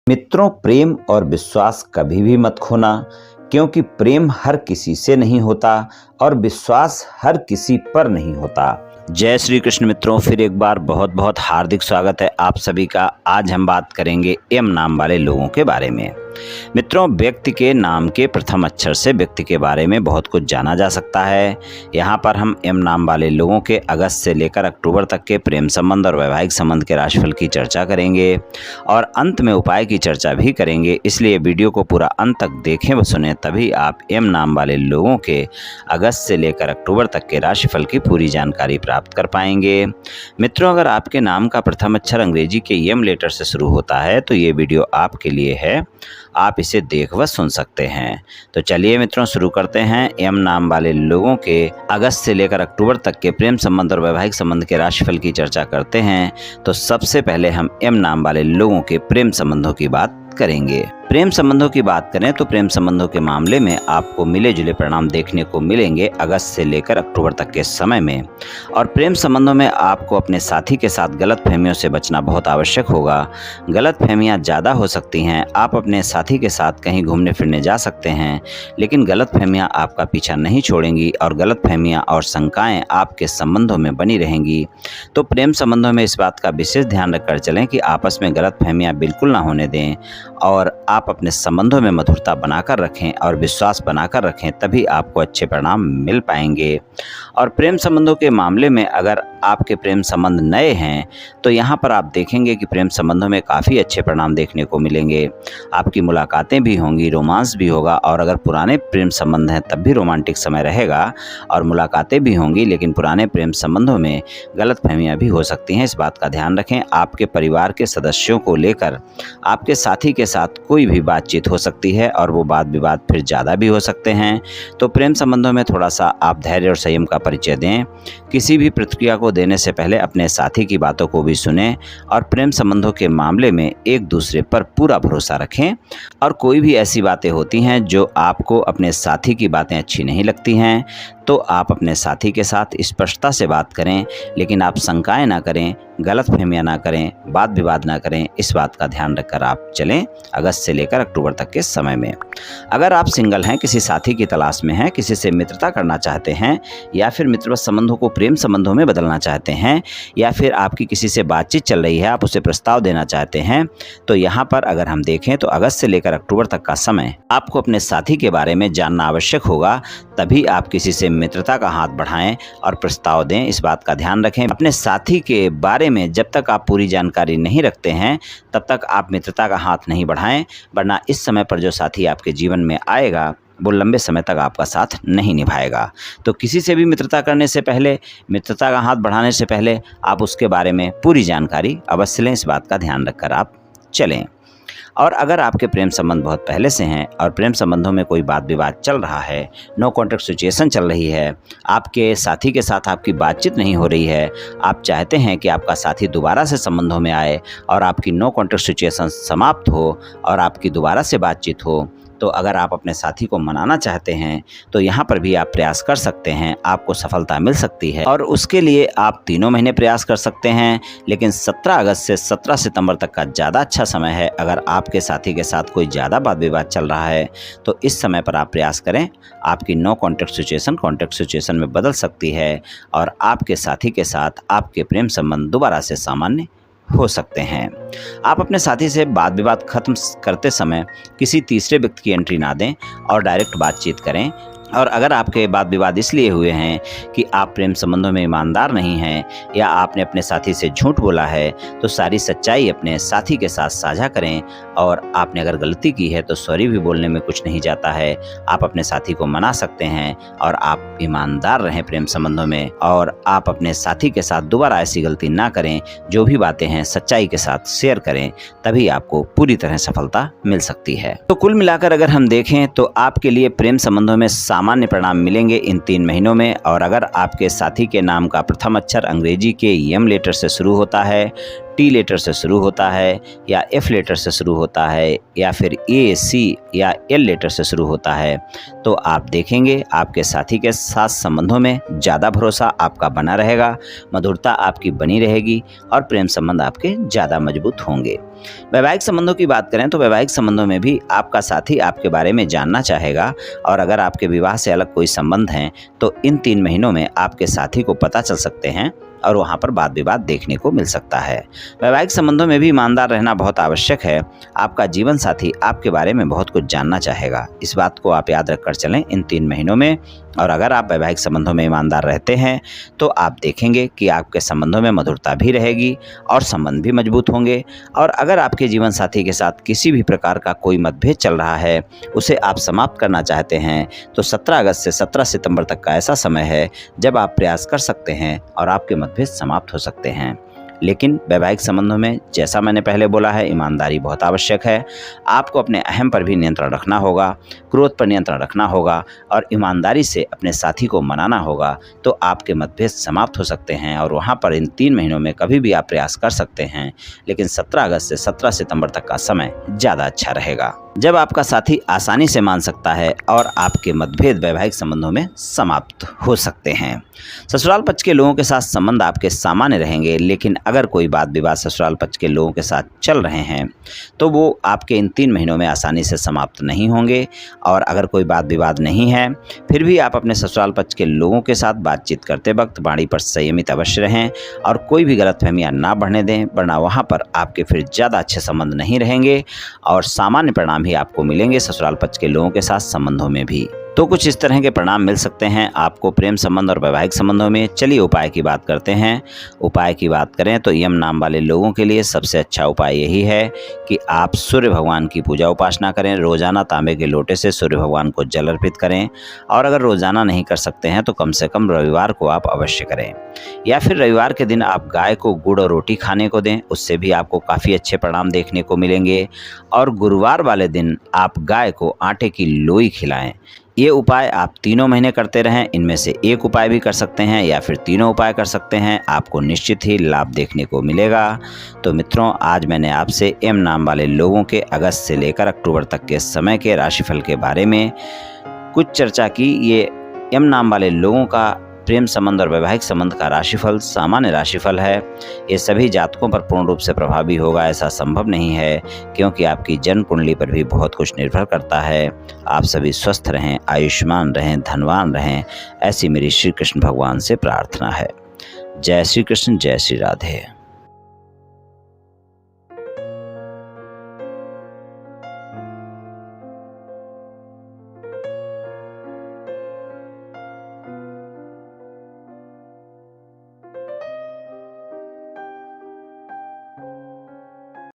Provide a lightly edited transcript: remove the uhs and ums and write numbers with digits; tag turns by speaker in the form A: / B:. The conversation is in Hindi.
A: मित्रों, प्रेम और विश्वास कभी भी मत खोना, क्योंकि प्रेम हर किसी से नहीं होता और विश्वास हर किसी पर नहीं होता। जय श्री कृष्ण मित्रों, फिर एक बार बहुत बहुत हार्दिक स्वागत है आप सभी का। आज हम बात करेंगे एम नाम वाले लोगों के बारे में। मित्रों, व्यक्ति के नाम के प्रथम अक्षर से व्यक्ति के बारे में बहुत कुछ जाना जा सकता है। यहाँ पर हम एम नाम वाले लोगों के अगस्त से लेकर अक्टूबर तक के प्रेम संबंध और वैवाहिक संबंध के राशिफल की चर्चा करेंगे और अंत में उपाय की चर्चा भी करेंगे। इसलिए वीडियो को पूरा अंत तक देखें व सुने, तभी आप एम नाम वाले लोगों के अगस्त से लेकर अक्टूबर तक के राशिफल की पूरी जानकारी प्राप्त कर पाएंगे। मित्रों, अगर आपके नाम का प्रथम अक्षर अंग्रेजी के एम लेटर से शुरू होता है तो ये वीडियो आपके लिए है, आप इसे देख व सुन सकते हैं। तो चलिए मित्रों, शुरू करते हैं। एम नाम वाले लोगों के अगस्त से लेकर अक्टूबर तक के प्रेम संबंध और वैवाहिक संबंध के राशिफल की चर्चा करते हैं। तो सबसे पहले हम एम नाम वाले लोगों के प्रेम संबंधों की बात करेंगे। प्रेम संबंधों की बात करें तो प्रेम संबंधों के मामले में आपको मिले जुले परिणाम देखने को मिलेंगे अगस्त से लेकर अक्टूबर तक के समय में। और प्रेम संबंधों में आपको अपने साथी के साथ गलतफहमियों से बचना बहुत आवश्यक होगा। गलतफहमियां ज़्यादा हो सकती हैं। आप अपने साथी के साथ कहीं घूमने फिरने जा सकते हैं, लेकिन गलतफहमियां आपका पीछा नहीं छोड़ेंगी और गलतफहमियां और शंकाएं आपके संबंधों में बनी रहेंगी। तो प्रेम संबंधों में इस बात का विशेष ध्यान रखकर चलें कि आपस में गलतफहमियां बिल्कुल ना होने दें और आप अपने संबंधों में मधुरता बनाकर रखें और विश्वास बनाकर रखें, तभी आपको अच्छे परिणाम मिल पाएंगे। और प्रेम संबंधों के मामले में अगर आपके प्रेम संबंध नए हैं तो यहाँ पर आप देखेंगे कि प्रेम संबंधों में काफ़ी अच्छे परिणाम देखने को मिलेंगे। आपकी मुलाकातें भी होंगी, रोमांस भी होगा। और अगर पुराने प्रेम संबंध हैं तब भी रोमांटिक समय रहेगा और मुलाकातें भी होंगी, लेकिन पुराने प्रेम संबंधों में गलतफहमियां भी हो सकती हैं। इस बात का ध्यान रखें। आपके परिवार के सदस्यों को लेकर आपके साथी के साथ कोई भी बातचीत हो सकती है और वो वाद विवाद फिर ज़्यादा भी हो सकते हैं। तो प्रेम संबंधों में थोड़ा सा आप धैर्य और संयम का परिचय दें। किसी भी प्रतिक्रिया को देने से पहले अपने साथी की बातों को भी सुनें और प्रेम संबंधों के मामले में एक दूसरे पर पूरा भरोसा रखें। और कोई भी ऐसी बातें होती हैं जो आपको अपने साथी की बातें अच्छी नहीं लगती हैं तो आप अपने साथी के साथ स्पष्टता से बात करें, लेकिन आप शंकाएं ना करें, गलतफहमियां ना करें, वाद विवाद ना करें। इस बात का ध्यान रखकर आप चलें अगस्त से लेकर अक्टूबर तक के समय में। अगर आप सिंगल हैं, किसी साथी की तलाश में हैं, किसी से मित्रता करना चाहते हैं या फिर मित्रवत संबंधों को प्रेम संबंधों में बदलना चाहते हैं या फिर आपकी किसी से बातचीत चल रही है, आप उसे प्रस्ताव देना चाहते हैं, तो यहाँ पर अगर हम देखें तो अगस्त से लेकर अक्टूबर तक का समय आपको अपने साथी के बारे में जानना आवश्यक होगा। तभी आप किसी से मित्रता का हाथ बढ़ाएं और प्रस्ताव दें। इस बात का ध्यान रखें। अपने साथी के बारे में जब तक आप पूरी जानकारी नहीं रखते हैं तब तक आप मित्रता का हाथ नहीं बढ़ाएं, वरना इस समय पर जो साथी आपके जीवन में आएगा वो लंबे समय तक आपका साथ नहीं निभाएगा। तो किसी से भी मित्रता करने से पहले, मित्रता का हाथ बढ़ाने से पहले आप उसके बारे में पूरी जानकारी अवश्य लें। इस बात का ध्यान रखकर आप चलें। और अगर आपके प्रेम संबंध बहुत पहले से हैं और प्रेम संबंधों में कोई वाद विवाद चल रहा है, नो कॉन्टैक्ट सिचुएशन चल रही है, आपके साथी के साथ आपकी बातचीत नहीं हो रही है, आप चाहते हैं कि आपका साथी दोबारा से संबंधों में आए और आपकी नो कॉन्टैक्ट सिचुएशन समाप्त हो और आपकी दोबारा से बातचीत हो, तो अगर आप अपने साथी को मनाना चाहते हैं तो यहाँ पर भी आप प्रयास कर सकते हैं। आपको सफलता मिल सकती है और उसके लिए आप 3 महीने प्रयास कर सकते हैं, लेकिन 17 अगस्त से 17 सितंबर तक का ज़्यादा अच्छा समय है। अगर आपके साथी के साथ कोई ज़्यादा वाद विवाद चल रहा है तो इस समय पर आप प्रयास करें। आपकी no contact situation contact situation में बदल सकती है और आपके साथी के साथ आपके प्रेम संबंध दोबारा से सामान्य हो सकते हैं। आप अपने साथी से वाद विवाद खत्म करते समय किसी तीसरे व्यक्ति की एंट्री ना दें और डायरेक्ट बातचीत करें। और अगर आपके वाद विवाद इसलिए हुए हैं कि आप प्रेम संबंधों में ईमानदार नहीं हैं या आपने अपने साथी से झूठ बोला है, तो सारी सच्चाई अपने साथी के साथ साझा करें। और आपने अगर गलती की है तो सॉरी भी बोलने में कुछ नहीं जाता है। आप अपने साथी को मना सकते हैं और आप ईमानदार रहें प्रेम संबंधों में और आप अपने साथी के साथ दोबारा ऐसी गलती ना करें। जो भी बातें हैं सच्चाई के साथ शेयर करें, तभी आपको पूरी तरह सफलता मिल सकती है। तो कुल मिलाकर अगर हम देखें तो आपके लिए प्रेम संबंधों में सामान्य परिणाम मिलेंगे इन 3 महीनों में। और अगर आपके साथी के नाम का प्रथम अक्षर अंग्रेजी के एम लेटर से शुरू होता है, टी लेटर से शुरू होता है या एफ लेटर से शुरू होता है या फिर ए, सी या एल लेटर से शुरू होता है, तो आप देखेंगे आपके साथी के साथ संबंधों में ज़्यादा भरोसा आपका बना रहेगा, मधुरता आपकी बनी रहेगी और प्रेम संबंध आपके ज़्यादा मजबूत होंगे। वैवाहिक संबंधों की बात करें तो वैवाहिक संबंधों में भी आपका साथी आपके बारे में जानना चाहेगा, और अगर आपके विवाह से अलग कोई संबंध हैं तो इन 3 महीनों में आपके साथी को पता चल सकते हैं और वहाँ पर वाद विवाद देखने को मिल सकता है। वैवाहिक संबंधों में भी ईमानदार रहना बहुत आवश्यक है। आपका जीवन साथी आपके बारे में बहुत कुछ जानना चाहेगा, इस बात को आप याद रखकर चलें इन 3 महीनों में। और अगर आप वैवाहिक संबंधों में ईमानदार रहते हैं तो आप देखेंगे कि आपके संबंधों में मधुरता भी रहेगी और संबंध भी मजबूत होंगे। और अगर आपके जीवन साथी के साथ किसी भी प्रकार का कोई मतभेद चल रहा है, उसे आप समाप्त करना चाहते हैं, तो 17 अगस्त से 17 सितंबर तक का ऐसा समय है जब आप प्रयास कर सकते हैं और आपके मतभेद समाप्त हो सकते हैं। लेकिन वैवाहिक संबंधों में जैसा मैंने पहले बोला है, ईमानदारी बहुत आवश्यक है। आपको अपने अहम पर भी नियंत्रण रखना होगा, क्रोध पर नियंत्रण रखना होगा और ईमानदारी से अपने साथी को मनाना होगा, तो आपके मतभेद समाप्त हो सकते हैं। और वहाँ पर इन 3 महीनों में कभी भी आप प्रयास कर सकते हैं, लेकिन 17 अगस्त से 17 सितंबर तक का समय ज़्यादा अच्छा रहेगा, जब आपका साथी आसानी से मान सकता है और आपके मतभेद वैवाहिक संबंधों में समाप्त हो सकते हैं। ससुराल पक्ष के लोगों के साथ संबंध आपके सामान्य रहेंगे, लेकिन अगर कोई वाद विवाद ससुराल पक्ष के लोगों के साथ चल रहे हैं तो वो आपके इन 3 महीनों में आसानी से समाप्त नहीं होंगे। और अगर कोई वाद विवाद नहीं है, फिर भी आप अपने ससुराल पक्ष के लोगों के साथ बातचीत करते वक्त वाणी पर संयमित अवश्य रहें और कोई भी गलतफहमियां ना बढ़ने दें, वरना वहाँ पर आपके फिर ज़्यादा अच्छे संबंध नहीं रहेंगे और सामान्य परिणाम ही आपको मिलेंगे ससुराल पक्ष के लोगों के साथ संबंधों में भी। तो कुछ इस तरह के परिणाम मिल सकते हैं आपको प्रेम संबंध और वैवाहिक संबंधों में। चलिए उपाय की बात करते हैं। उपाय की बात करें तो यम नाम वाले लोगों के लिए सबसे अच्छा उपाय यही है कि आप सूर्य भगवान की पूजा उपासना करें। रोजाना तांबे के लोटे से सूर्य भगवान को जल अर्पित करें, और अगर रोजाना नहीं कर सकते हैं तो कम से कम रविवार को आप अवश्य करें, या फिर रविवार के दिन आप गाय को गुड़ और रोटी खाने को दें, उससे भी आपको काफ़ी अच्छे परिणाम देखने को मिलेंगे। और गुरुवार वाले दिन आप गाय को आटे की लोई खिलाएं। ये उपाय आप 3 महीने करते रहें। इनमें से एक उपाय भी कर सकते हैं या फिर 3 उपाय कर सकते हैं, आपको निश्चित ही लाभ देखने को मिलेगा। तो मित्रों, आज मैंने आपसे एम नाम वाले लोगों के अगस्त से लेकर अक्टूबर तक के समय के राशिफल के बारे में कुछ चर्चा की। ये एम नाम वाले लोगों का प्रेम संबंध और वैवाहिक संबंध का राशिफल सामान्य राशिफल है। ये सभी जातकों पर पूर्ण रूप से प्रभावी होगा ऐसा संभव नहीं है, क्योंकि आपकी जन्म कुंडली पर भी बहुत कुछ निर्भर करता है। आप सभी स्वस्थ रहें, आयुष्मान रहें, धनवान रहें, ऐसी मेरी श्री कृष्ण भगवान से प्रार्थना है। जय श्री कृष्ण, जय श्री राधे।